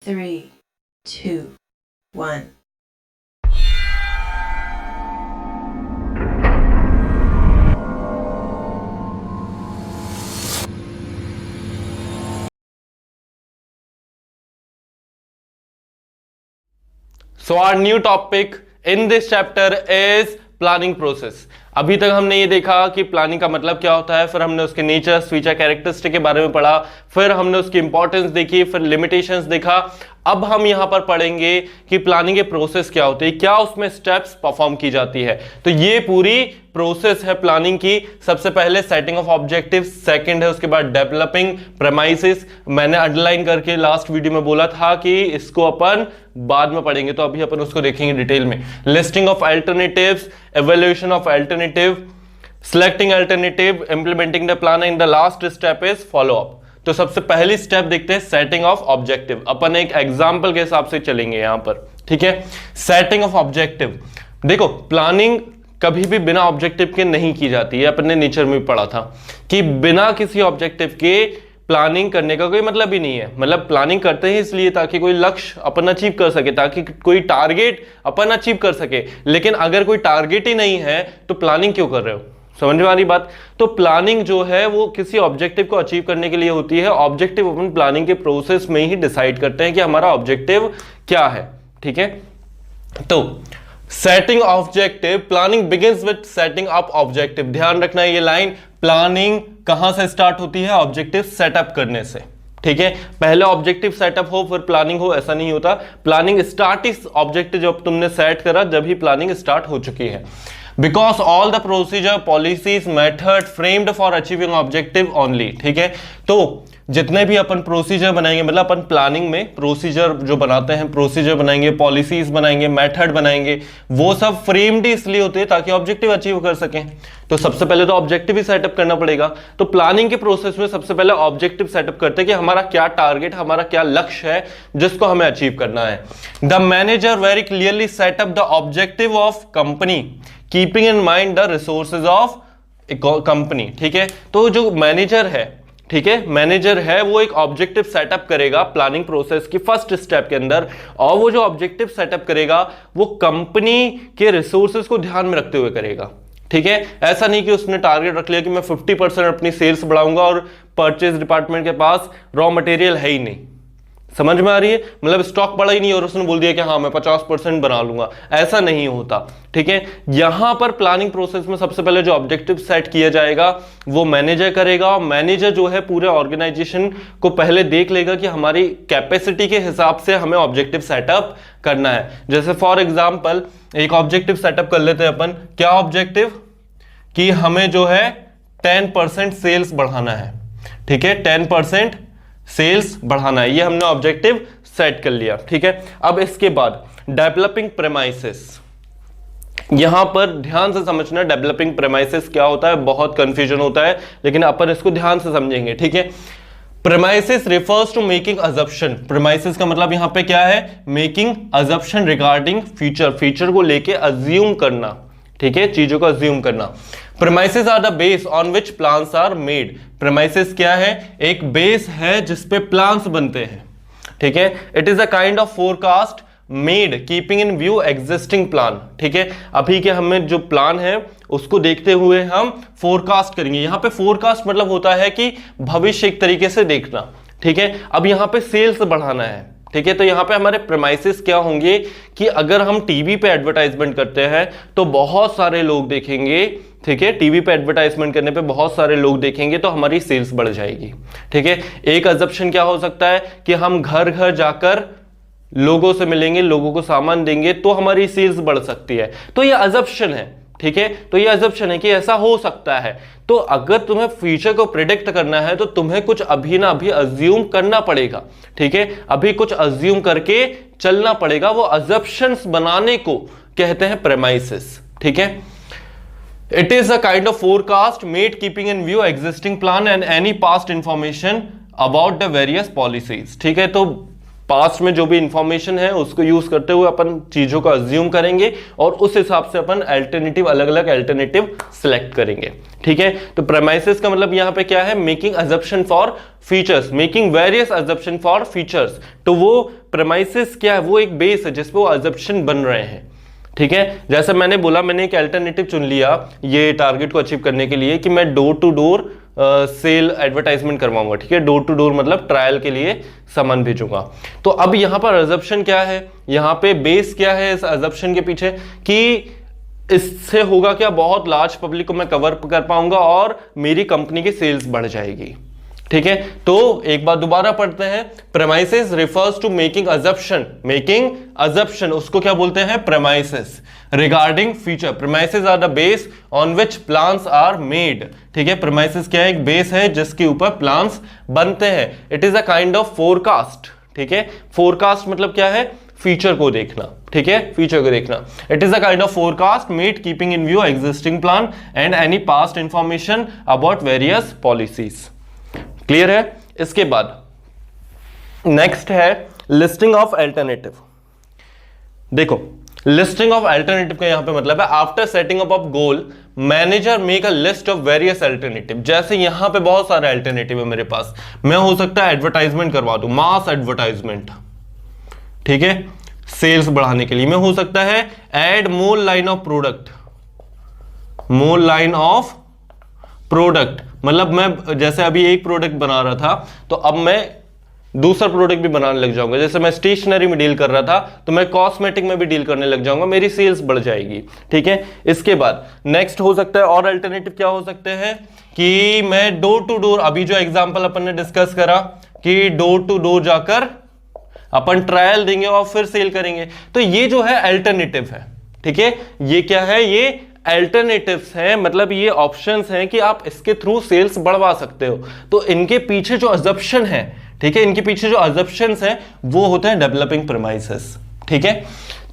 3, 2, 1. So our new topic in this chapter is planning process. अभी तक हमने ये देखा कि प्लानिंग का मतलब क्या होता है, फिर हमने उसके नेचर, फीचर, कैरेक्टरिस्टिक के बारे में पढ़ा, फिर हमने उसकी इंपॉर्टेंस देखी, फिर लिमिटेशंस देखा। अब हम यहां पर पढ़ेंगे कि प्लानिंग के प्रोसेस क्या होती है, क्या उसमें स्टेप्स परफॉर्म की जाती है। तो ये पूरी प्रोसेस है प्लानिंग की। सबसे पहले सेटिंग ऑफ ऑब्जेक्टिव, सेकंड है उसके बाद डेवलपिंग प्रेमाइसिस। मैंने अंडरलाइन करके लास्ट वीडियो में बोला था कि इसको अपन बाद में पढ़ेंगे, तो अभी अपन उसको देखेंगे डिटेल में। Listing of alternatives, evaluation of alternative, selecting alternative, implementing the plan, and the last step is follow up। तो सबसे पहली स्टेप देखते हैं सेटिंग ऑफ ऑब्जेक्टिव। अपन एक एग्जांपल के हिसाब से चलेंगे यहां पर, ठीक है। सेटिंग ऑफ ऑब्जेक्टिव, देखो प्लानिंग कभी भी बिना ऑब्जेक्टिव के नहीं की जाती है। अपन ने नेचर में भी पढ़ा था कि बिना किसी ऑब्जेक्टिव के प्लानिंग करने का कोई मतलब ही नहीं है। मतलब प्लानिंग करते हैं इसलिए ताकि कोई लक्ष्य अपन अचीव कर सके, ताकि कोई टारगेट अपन अचीव कर सके। लेकिन अगर कोई टारगेट ही नहीं है तो प्लानिंग क्यों कर रहे हो? समझ में आ रही बात? तो प्लानिंग जो है वो किसी ऑब्जेक्टिव को अचीव करने के लिए होती है। ऑब्जेक्टिव अपन प्लानिंग के प्रोसेस में ही डिसाइड करते हैं कि हमारा ऑब्जेक्टिव क्या है, ठीक है। तो setting objective, planning begins with setting up objective. ध्यान रखना है ये लाइन, प्लानिंग कहां से स्टार्ट होती है? ऑब्जेक्टिव सेटअप करने से, ठीक है। पहले ऑब्जेक्टिव सेटअप हो फिर प्लानिंग हो, ऐसा नहीं होता। प्लानिंग स्टार्ट इस ऑब्जेक्टिव जब तुमने सेट करा, जब ही प्लानिंग स्टार्ट हो चुकी है। Because all the procedure, policies, method framed for achieving objective only, ठीक है। तो जितने भी अपन प्रोसीजर बनाएंगे, मतलब अपन प्लानिंग में प्रोसीजर जो बनाते हैं, प्रोसीजर बनाएंगे, पॉलिसीज बनाएंगे, मेथड बनाएंगे, वो सब फ्रेम्ड इसलिए होते हैं ताकि ऑब्जेक्टिव अचीव कर सकें। तो सबसे पहले तो ऑब्जेक्टिव ही सेटअप करना पड़ेगा। तो प्लानिंग के प्रोसेस में सबसे पहले ऑब्जेक्टिव सेटअप करते हैं कि हमारा क्या टारगेट, हमारा क्या लक्ष्य है जिसको हमें अचीव करना है। The manager very clearly setup the objective of company keeping in mind the resources of company, ठीक है। तो जो मैनेजर है, ठीक है, मैनेजर है वो एक ऑब्जेक्टिव सेटअप करेगा प्लानिंग प्रोसेस की फर्स्ट स्टेप के अंदर, और वो जो ऑब्जेक्टिव सेटअप करेगा वो कंपनी के रिसोर्सेज को ध्यान में रखते हुए करेगा, ठीक है। ऐसा नहीं कि उसने टारगेट रख लिया कि मैं 50% अपनी सेल्स बढ़ाऊंगा और परचेज डिपार्टमेंट के पास रॉ मटेरियल है ही नहीं। समझ में आ रही है? मतलब स्टॉक बढ़ा ही नहीं और उसने बोल दिया कि हाँ मैं 50% बना लूंगा, ऐसा नहीं होता, ठीक है। यहां पर प्लानिंग प्रोसेस में सबसे पहले जो ऑब्जेक्टिव सेट किया जाएगा वो मैनेजर करेगा, और मैनेजर जो है पूरे ऑर्गेनाइजेशन को पहले देख लेगा कि हमारी कैपेसिटी के हिसाब से हमें ऑब्जेक्टिव सेटअप करना है। जैसे फॉर एग्जाम्पल एक ऑब्जेक्टिव सेटअप कर लेते हैं अपन। क्या ऑब्जेक्टिव? कि हमें जो है 10% सेल्स बढ़ाना है, ठीक है, 10% सेल्स बढ़ाना है, ये हमने ऑब्जेक्टिव सेट कर लिया, ठीक है। अब इसके बाद डेवलपिंग प्रेमाइसिस, यहां पर ध्यान से समझना डेवलपिंग प्रेमाइसिस क्या होता है। बहुत कंफ्यूजन होता है लेकिन अपन इसको ध्यान से समझेंगे, ठीक है। Premises refers to making assumption. Premises का मतलब यहां पे क्या है? Making assumption regarding future, future को लेके अज्यूम करना, ठीक है, चीजों को अज्यूम करना। Premises are the base on which plans are made. Premises क्या है? एक बेस है जिसपे प्लान्स बनते हैं, ठीक है। It is a kind of forecast made keeping in view existing plan, ठीक है। अभी के हमें जो प्लान है उसको देखते हुए हम फोरकास्ट करेंगे। यहां पे फोरकास्ट मतलब होता है कि भविष्य एक तरीके से देखना, ठीक है। अब यहां पे सेल्स बढ़ाना है, ठीक है। तो यहां पे हमारे प्रेमाइसिस क्या होंगे कि अगर हम टीवी पे एडवर्टाइजमेंट करते हैं तो बहुत सारे लोग देखेंगे, ठीक है। टीवी पे एडवर्टाइजमेंट करने पे बहुत सारे लोग देखेंगे तो हमारी सेल्स बढ़ जाएगी, ठीक है। एक अजम्पशन क्या हो सकता है कि हम घर घर जाकर लोगों से मिलेंगे, लोगों को सामान देंगे तो हमारी सेल्स बढ़ सकती है। तो ये अजम्पशन है, ठीक है। तो ये अजम्पशन है कि ऐसा हो सकता है। तो अगर तुम्हें फ्यूचर को प्रिडिक्ट करना है तो तुम्हें कुछ अभी ना अभी अज्यूम करना पड़ेगा, ठीक है। अभी कुछ अज्यूम करके चलना पड़ेगा। वो अजम्पशंस बनाने को कहते हैं प्रेमाइसिस, ठीक है। It is a kind of forecast made keeping in view existing plan and any past information about the various policies, ठीक है। तो पास्ट में जो भी इंफॉर्मेशन है उसको यूज करते हुए अपन चीजों को अज्यूम करेंगे और उस हिसाब से अपन अल्टरनेटिव, अलग अलग अल्टरनेटिव सिलेक्ट करेंगे, ठीक है। तो प्रेमाइसिस का मतलब यहां पे क्या है? Making assumption for features, making various assumption for features. तो वो प्रेमाइसिस क्या है, वो एक बेस है जिसपे वो अजम्पशन बन रहे हैं। ठीक है, जैसे मैंने बोला, मैंने एक अल्टरनेटिव चुन लिया ये टारगेट को अचीव करने के लिए कि मैं door to door sale advertisement करवाऊंगा। ठीक है, डोर टू डोर मतलब ट्रायल के लिए सामान भेजूंगा। तो अब यहां पर अजम्पशन क्या है, यहां पे बेस क्या है इस अजम्पशन के पीछे, कि इससे होगा क्या, बहुत लार्ज पब्लिक को मैं कवर कर पाऊंगा और मेरी कंपनी की सेल्स बढ़ जाएगी। ठीक है, तो एक बार दोबारा पढ़ते हैं। Premises refers to making assumption, उसको क्या बोलते हैं, premises regarding future. Premises are the base on which plans are made. ठीक है, प्रेमाइसिस क्या है, एक बेस है जिसके ऊपर प्लान्स बनते हैं। It is a kind of forecast. ठीक है, फोरकास्ट मतलब क्या है, फ्यूचर को देखना। ठीक है, फ्यूचर को देखना। It is a kind of forecast made keeping in view existing plan and any past information about various policies. Clear है। इसके बाद नेक्स्ट है लिस्टिंग ऑफ अल्टरनेटिव। देखो, लिस्टिंग ऑफ अल्टरनेटिव का यहां पे मतलब है after setting up of goal manager make a list of various alternative. जैसे यहां पे बहुत सारे अल्टरनेटिव है मेरे पास, मैं हो सकता है एडवर्टाइजमेंट करवा दूं, मास एडवर्टाइजमेंट। ठीक है, सेल्स बढ़ाने के लिए मैं हो सकता है add more line of product, more line of product मतलब मैं जैसे अभी एक प्रोडक्ट बना रहा था तो अब मैं दूसरा प्रोडक्ट भी बनाने लग जाऊंगा। जैसे मैं स्टेशनरी में डील कर रहा था तो मैं कॉस्मेटिक में भी डील करने लग जाऊंगा, मेरी सेल्स बढ़ जाएगी। ठीक है, इसके बाद नेक्स्ट हो सकता है और अल्टरनेटिव क्या हो सकते हैं कि मैं डोर टू डोर, अभी जो एग्जांपल अपन ने डिस्कस करा कि डोर टू डोर जाकर अपन ट्रायल देंगे और फिर सेल करेंगे, तो ये जो है अल्टरनेटिव है। ठीक है, ये क्या है, ये अल्टरनेटिव्स हैं, मतलब ये ऑप्शंस हैं कि आप इसके थ्रू सेल्स बढ़वा सकते हो। तो इनके पीछे जो अजम्पशन है, ठीक है, इनके पीछे जो अजम्पशंस हैं वो होते हैं डेवलपिंग प्रेमाइसेस। ठीक है,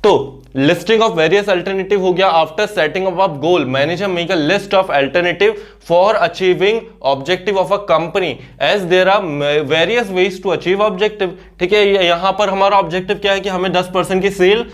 तो लिस्टिंग ऑफ वेरियस अल्टरनेटिव हो गया। After setting up of goal manager make a list of alternative for achieving objective of a company as there are various ways to achieve objective. ठीक है, यहां पर हमारा ऑब्जेक्टिव क्या है कि हमें 10% की सेल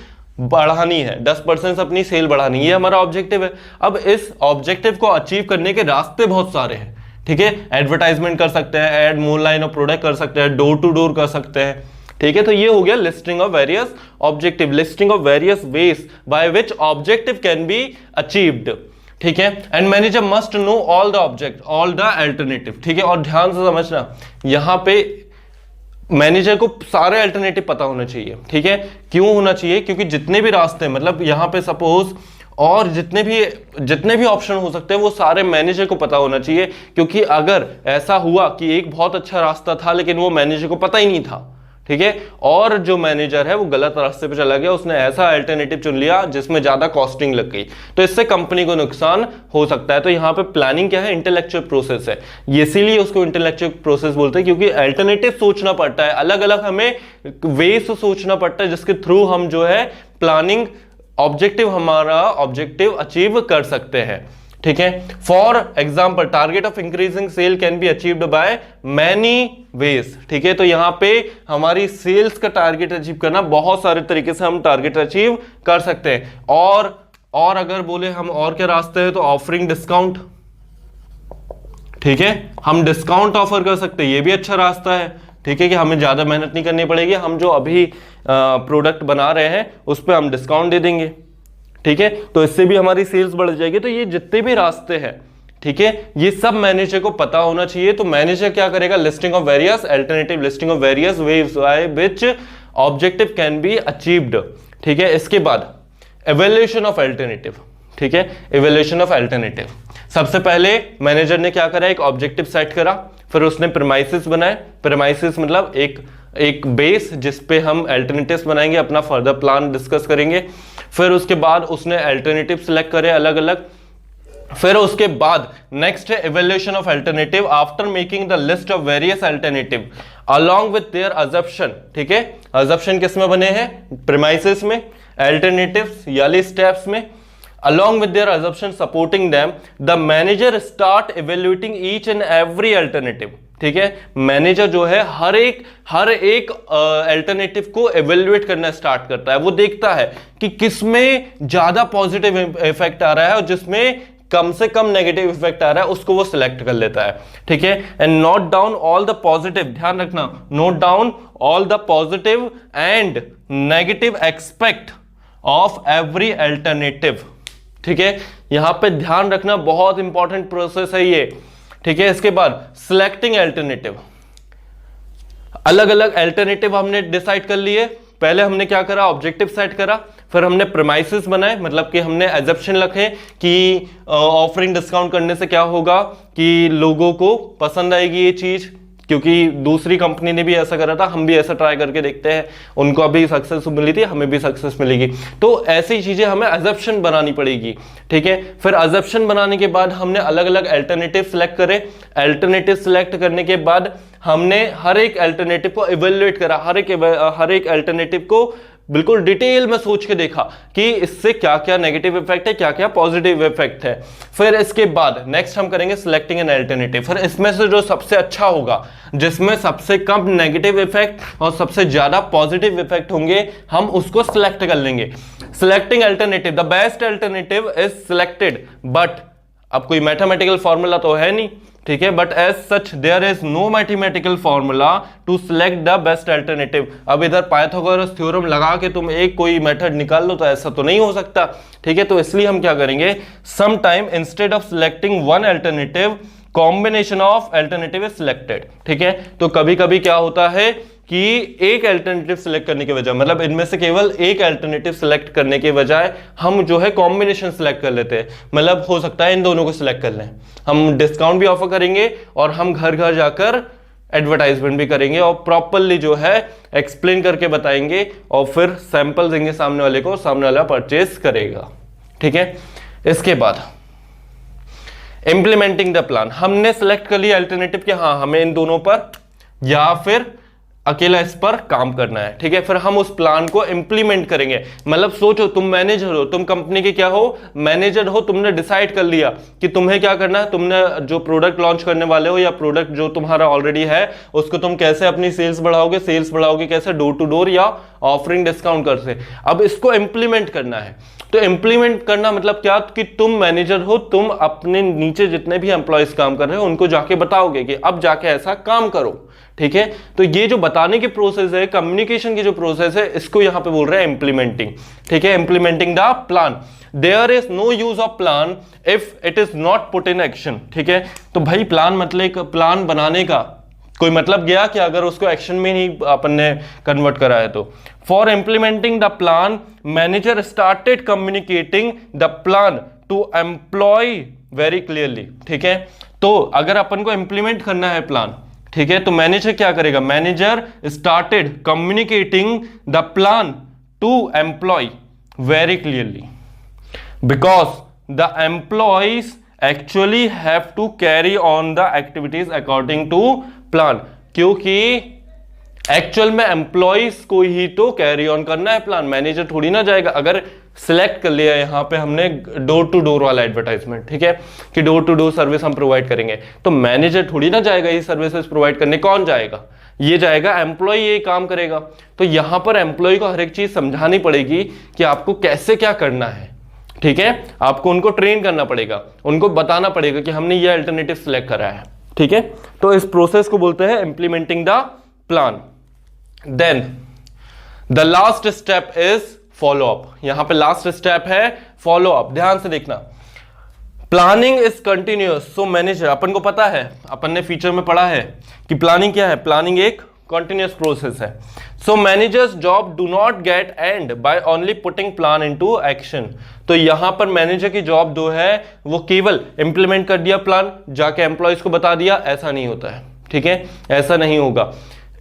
बढ़ानी है, 10% अपनी सेल बढ़ानी, ये हमारा ऑब्जेक्टिव है। अब इस ऑब्जेक्टिव को अचीव करने के रास्ते बहुत सारे हैं। ठीक है, एडवर्टाइजमेंट कर सकते हैं, add more line of product कर सकते हैं, डोर टू डोर कर सकते हैं। ठीक है, तो ये हो गया listing of various objective, listing of various ways by which objective can be achieved. ठीक है, and manager must know all the alternative. ठीक है, और ध्यान से समझना, यहां पे मैनेजर को सारे अल्टरनेटिव पता होना चाहिए। ठीक है, क्यों होना चाहिए, क्योंकि जितने भी रास्ते, मतलब यहां पे सपोज और जितने भी ऑप्शन हो सकते हैं वो सारे मैनेजर को पता होना चाहिए। क्योंकि अगर ऐसा हुआ कि एक बहुत अच्छा रास्ता था लेकिन वो मैनेजर को पता ही नहीं था, ठीक है, और जो मैनेजर है वो गलत रास्ते पे चला गया, उसने ऐसा अल्टरनेटिव चुन लिया जिसमें ज्यादा कॉस्टिंग लग गई, तो इससे कंपनी को नुकसान हो सकता है। तो यहाँ पे प्लानिंग क्या है, इंटेलेक्चुअल प्रोसेस है, इसीलिए उसको इंटेलेक्चुअल प्रोसेस बोलते हैं, क्योंकि अल्टरनेटिव सोचना पड़ता है, अलग अलग हमें वेज सोचना पड़ता है जिसके थ्रू हम जो है प्लानिंग ऑब्जेक्टिव, हमारा ऑब्जेक्टिव अचीव कर सकते हैं। ठीक है, for example target of increasing sale can be achieved by many ways. ठीक है, तो यहां पे हमारी सेल्स का टारगेट अचीव करना बहुत सारे तरीके से हम टारगेट अचीव कर सकते हैं। और अगर बोले हम और क्या रास्ते हैं, तो ऑफरिंग डिस्काउंट। ठीक है, हम डिस्काउंट ऑफर कर सकते हैं, ये भी अच्छा रास्ता है। ठीक है, कि हमें ज्यादा मेहनत नहीं करनी पड़ेगी, हम जो अभी प्रोडक्ट बना रहे हैं उस पर हम डिस्काउंट दे देंगे। ठीक है, तो इससे भी हमारी सेल्स बढ़ जाएगी। तो ये जितने भी रास्ते हैं, ठीक है, ये सब मैनेजर को पता होना चाहिए। तो मैनेजर क्या करेगा, listing of various alternative, listing of various ways by which objective can be achieved. ठीक है, इसके बाद इवैल्यूएशन ऑफ अल्टरनेटिव। ठीक है, इवैल्यूएशन ऑफ अल्टरनेटिव, सबसे पहले मैनेजर ने क्या करा, एक ऑब्जेक्टिव सेट करा, फिर उसने प्रेमाइसिस बनाए। प्रेमाइसिस मतलब एक बेस जिसपे हम अल्टरनेटिव्स बनाएंगे, अपना फर्दर प्लान डिस्कस करेंगे। फिर उसके बाद उसने अल्टरनेटिव सिलेक्ट करे अलग अलग। फिर उसके बाद नेक्स्ट है evaluation of alternative after making the list of various alternative along with their assumption. ठीक है, अजम्पशन किस में बने हैं, प्रेमाइसिस में, अल्टरनेटिव्स यानी स्टेप्स में। Along with their assumption supporting them, the manager start evaluating each and every alternative. ठीक है, मैनेजर जो है हर एक अल्टरनेटिव को एवेल्युएट करना स्टार्ट करता है। वो देखता है कि किसमें ज्यादा पॉजिटिव इफेक्ट आ रहा है और जिसमें कम से कम नेगेटिव इफेक्ट आ रहा है उसको वो सिलेक्ट कर लेता है, ठीक है। And note down all the positive, ध्यान रखना, note down all the positive and negative expect of every alternative, ठीक है। यहां पे ध्यान रखना, बहुत इंपॉर्टेंट प्रोसेस है ये, ठीक है। इसके बाद सिलेक्टिंग अल्टरनेटिव, अलग अलग अल्टरनेटिव हमने डिसाइड कर लिए। पहले हमने क्या करा, ऑब्जेक्टिव सेट करा, फिर हमने प्रीमाइसेस बनाए, मतलब कि हमने एजप्शन रखे कि ऑफरिंग डिस्काउंट करने से क्या होगा कि लोगों को पसंद आएगी ये चीज, क्योंकि दूसरी कंपनी ने भी ऐसा करा था, हम भी ऐसा ट्राई करके देखते हैं, उनको अभी सक्सेस मिली थी, हमें भी सक्सेस मिलेगी। तो ऐसी चीजें हमें एजप्शन बनानी पड़ेगी, ठीक है। फिर एजप्शन बनाने के बाद हमने अलग अलग अल्टरनेटिव सिलेक्ट करे, अल्टरनेटिव सिलेक्ट करने के बाद हमने हर एक अल्टरनेटिव को इवेल्युएट करा, हर एक अल्टरनेटिव को बिल्कुल डिटेल में सोच के देखा कि इससे क्या क्या नेगेटिव इफेक्ट है, क्या क्या पॉजिटिव इफेक्ट है। फिर इसके बाद नेक्स्ट हम करेंगे सिलेक्टिंग एन अल्टरनेटिव। फिर इसमें से जो सबसे अच्छा होगा, जिसमें सबसे कम नेगेटिव इफेक्ट और सबसे ज्यादा पॉजिटिव इफेक्ट होंगे, हम उसको सिलेक्ट कर लेंगे। Selecting alternative, the best alternative is selected, but अब कोई मैथमेटिकल फॉर्मूला तो है नहीं, ठीक है, but as such there is no mathematical formula to select the best alternative. अब इधर पाइथागोरस थ्योरम लगा के तुम एक कोई मेथड निकाल लो, तो ऐसा तो नहीं हो सकता, ठीक है। तो इसलिए हम क्या करेंगे, some time instead of selecting one alternative, combination of alternative is selected, ठीक है। तो कभी कभी क्या होता है कि एक अल्टरनेटिव सिलेक्ट करने के बजाय, मतलब इनमें से केवल एक अल्टरनेटिव सिलेक्ट करने के बजाय हम जो है कॉम्बिनेशन सिलेक्ट कर लेते हैं। मतलब हो सकता है इन दोनों को सिलेक्ट कर लें, हम डिस्काउंट भी ऑफर करेंगे और हम घर घर जाकर एडवर्टाइजमेंट भी करेंगे और प्रॉपरली जो है एक्सप्लेन करके बताएंगे और फिर सैंपल देंगे सामने वाले को, सामने वाला परचेज करेगा, ठीक है। इसके बाद इंप्लीमेंटिंग द प्लान, हमने सिलेक्ट कर लिया अल्टरनेटिव कि हाँ हमें इन दोनों पर या फिर अकेला इस पर काम करना है, ठीक है। फिर हम उस प्लान को इंप्लीमेंट करेंगे। मतलब सोचो, तुम मैनेजर हो, तुम कंपनी के क्या हो, मैनेजर हो, तुमने डिसाइड कर लिया कि तुम्हें क्या करना है, तुमने जो प्रोडक्ट लॉन्च करने वाले हो या प्रोडक्ट जो तुम्हारा ऑलरेडी है उसको तुम कैसे अपनी सेल्स बढ़ाओगे कैसे, डोर टू डोर या ऑफरिंग डिस्काउंट कर से। अब इसको इंप्लीमेंट करना है, तो इंप्लीमेंट करना मतलब क्या कि तुम मैनेजर हो, तुम अपने नीचे जितने भी एम्प्लॉयज काम कर रहे हो उनको जाके बताओगे कि अब जाके ऐसा काम करो, ठीक है। तो ये जो बताने की प्रोसेस है, कम्युनिकेशन की जो प्रोसेस है, इसको यहां पे बोल रहे हैं इंप्लीमेंटिंग, ठीक है। Implementing the plan, there is no use of plan if it is not put in action, ठीक है। तो भाई प्लान मतलब प्लान बनाने का कोई मतलब गया कि अगर उसको एक्शन में ही अपन ने कन्वर्ट करा है तो। For implementing the plan manager started communicating the plan to employ very clearly, ठीक है। तो अगर अपन को इंप्लीमेंट करना है प्लान, ठीक है, तो मैनेजर क्या करेगा, manager started communicating the plan to employ very clearly, because the employees actually have to carry on the activities according to plan, क्योंकि एक्चुअल में एम्प्लॉयज को ही तो कैरी ऑन करना है प्लान, मैनेजर थोड़ी ना जाएगा। अगर सिलेक्ट कर लिया यहां पे हमने डोर टू डोर वाला एडवर्टाइजमेंट, ठीक है, कि डोर टू डोर सर्विस हम प्रोवाइड करेंगे, तो मैनेजर थोड़ी ना जाएगा ये सर्विसेज प्रोवाइड करने, कौन जाएगा, ये जाएगा एम्प्लॉय, ये काम करेगा। तो यहां पर एम्प्लॉय को हर एक चीज समझानी पड़ेगी कि आपको कैसे क्या करना है, ठीक है। आपको उनको ट्रेन करना पड़ेगा, उनको बताना पड़ेगा कि हमने ये अल्टरनेटिव सिलेक्ट करा है, ठीक है। तो इस प्रोसेस को बोलते हैं implementing the plan. Then the last step is follow up, यहां पे लास्ट स्टेप है फॉलो अप, ध्यान से देखना। Planning is continuous, so manager, अपन को पता है, अपन ने फीचर में पढ़ा है कि प्लानिंग क्या है, प्लानिंग एक कंटिन्यूअस प्रोसेस है। So manager's job do not get end by only putting plan into action. तो यहां पर मैनेजर की जॉब जो है वो केवल इंप्लीमेंट कर दिया प्लान, जाके एम्प्लॉयज को बता दिया, ऐसा नहीं होता है, ठीक है, ऐसा नहीं होगा।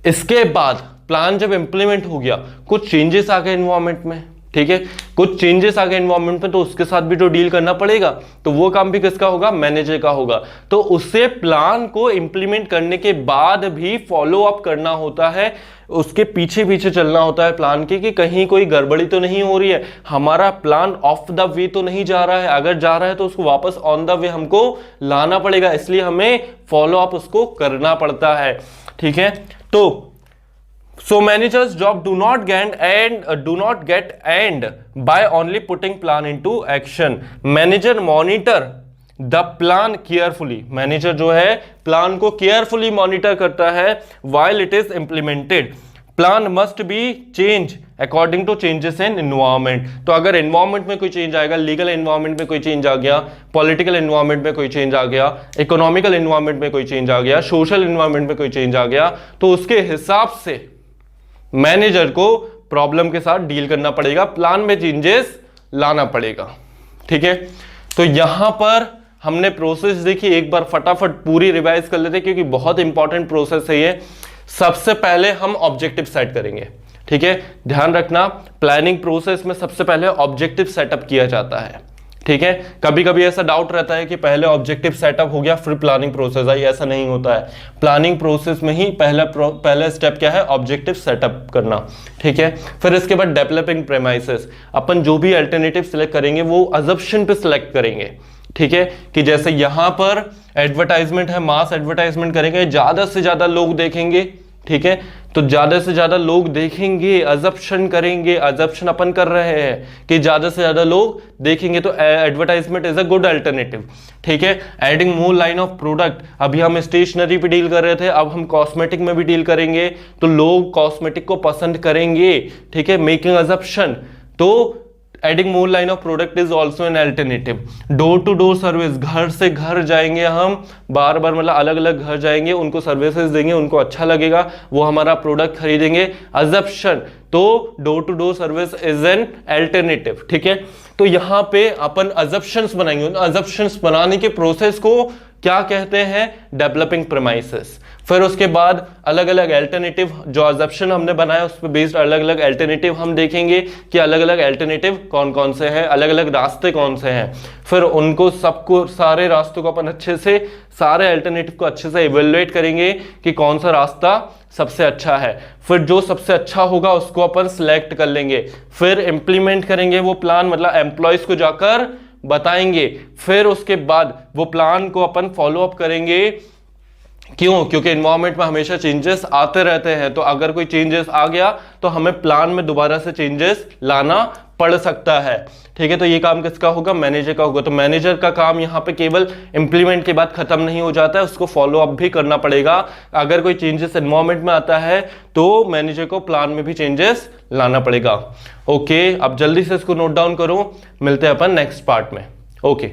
इसके बाद प्लान जब इंप्लीमेंट हो गया, कुछ चेंजेस आ गए एनवायरनमेंट में, ठीक है, कुछ चेंजेस आ गए एनवायरनमेंट में, तो उसके साथ भी तो डील करना पड़ेगा, तो वो काम भी किसका होगा, मैनेजर का होगा। तो उससे प्लान को इंप्लीमेंट करने के बाद भी फॉलो अप करना होता है, उसके पीछे पीछे चलना होता है प्लान के, कि कहीं कोई गड़बड़ी तो नहीं हो रही है, हमारा प्लान ऑफ द वे तो नहीं जा रहा है, अगर जा रहा है तो उसको वापस ऑन द वे हमको लाना पड़ेगा, इसलिए हमें फॉलो अप उसको करना पड़ता है, ठीक है। तो so managers job do not get end by only putting plan into action. Manager monitor the plan carefully, manager जो है प्लान को केयरफुली मॉनिटर करता है while it is implemented. Plan must be change according to changes in environment. तो अगर environment में कोई change आएगा, लीगल एनवायरमेंट में कोई चेंज आ गया, पॉलिटिकल एनवायरमेंट में कोई चेंज आ गया, इकोनॉमिकल एनवायरमेंट में कोई चेंज आ गया, सोशल एनवायरमेंट में कोई चेंज आ गया, तो उसके हिसाब से मैनेजर को प्रॉब्लम के साथ डील करना पड़ेगा, प्लान में चेंजेस लाना पड़ेगा। ठीक है, तो यहां पर हमने प्रोसेस देखी, एक बार फटाफट पूरी रिवाइज कर लेते क्योंकि बहुत इंपॉर्टेंट प्रोसेस है ये। सबसे पहले हम ऑब्जेक्टिव सेट करेंगे। ठीक है, ध्यान रखना प्लानिंग प्रोसेस में सबसे पहले ऑब्जेक्टिव सेटअप किया जाता है। ठीक है, कभी कभी ऐसा डाउट रहता है कि पहले ऑब्जेक्टिव सेटअप हो गया फिर प्लानिंग प्रोसेस आई, ऐसा नहीं होता है। प्लानिंग प्रोसेस में ही पहला स्टेप क्या है, ऑब्जेक्टिव सेटअप करना। ठीक है, फिर इसके बाद डेवलपिंग प्रेमाइसेस, अपन जो भी अल्टरनेटिव सिलेक्ट करेंगे वो अजम्पशन पे सिलेक्ट करेंगे। ठीक है, कि जैसे यहां पर एडवर्टाइजमेंट है, मास एडवर्टाइजमेंट करेंगे, ज्यादा से ज्यादा लोग देखेंगे। ठीक है, तो ज्यादा से ज्यादा लोग देखेंगे, अजम्पशन करेंगे, अजम्पशन अपन कर रहे हैं कि ज्यादा से ज्यादा लोग देखेंगे, तो advertisement is a good alternative. ठीक है, adding more line of product, अभी हम स्टेशनरी पे डील कर रहे थे, अब हम कॉस्मेटिक में भी डील करेंगे, तो लोग कॉस्मेटिक को पसंद करेंगे। ठीक है, मेकिंग अजम्पशन, तो adding more line of product is also an alternative. Door to door service, घर से घर जाएंगे हम, बार बार मतलब अलग अलग घर जाएंगे, उनको सर्विसेज देंगे, उनको अच्छा लगेगा, वो हमारा प्रोडक्ट खरीदेंगे। अजम्पशन, तो door to door service is an alternative. ठीक है, तो यहां पे अपन अजम्पशंस बनाएंगे, अजम्पशंस बनाने के प्रोसेस को क्या कहते हैं, डेवलपिंग प्रेमाइसेस। फिर उसके बाद अलग अलग अल्टरनेटिव, जो अजम्पशन हमने बनाया उस पर बेस्ड अलग अलग अल्टरनेटिव हम देखेंगे कि अलग अलग अल्टरनेटिव कौन कौन से हैं, अलग अलग रास्ते कौन से हैं। फिर उनको सबको, सारे रास्तों को अपन अच्छे से, सारे अल्टरनेटिव को अच्छे से इवेल्युएट करेंगे कि कौन सा रास्ता सबसे अच्छा है। फिर जो सबसे अच्छा होगा उसको अपन सिलेक्ट कर लेंगे, फिर इंप्लीमेंट करेंगे वो प्लान, मतलब एम्प्लॉयज को जाकर बताएंगे। फिर उसके बाद वो प्लान को अपन फॉलो अप करेंगे। क्यों? क्योंकि एनवायरनमेंट में हमेशा चेंजेस आते रहते हैं, तो अगर कोई चेंजेस आ गया तो हमें प्लान में दोबारा से चेंजेस लाना पड़ सकता है। ठीक है, तो ये काम किसका होगा, मैनेजर का होगा। तो मैनेजर का काम यहाँ पे केवल इंप्लीमेंट के बाद खत्म नहीं हो जाता है, उसको फॉलो अप भी करना पड़ेगा। अगर कोई चेंजेस एनवायरनमेंट में आता है तो मैनेजर को प्लान में भी चेंजेस लाना पड़ेगा। ओके, अब जल्दी से इसको नोट डाउन करो, मिलते हैं अपन नेक्स्ट पार्ट में। ओके।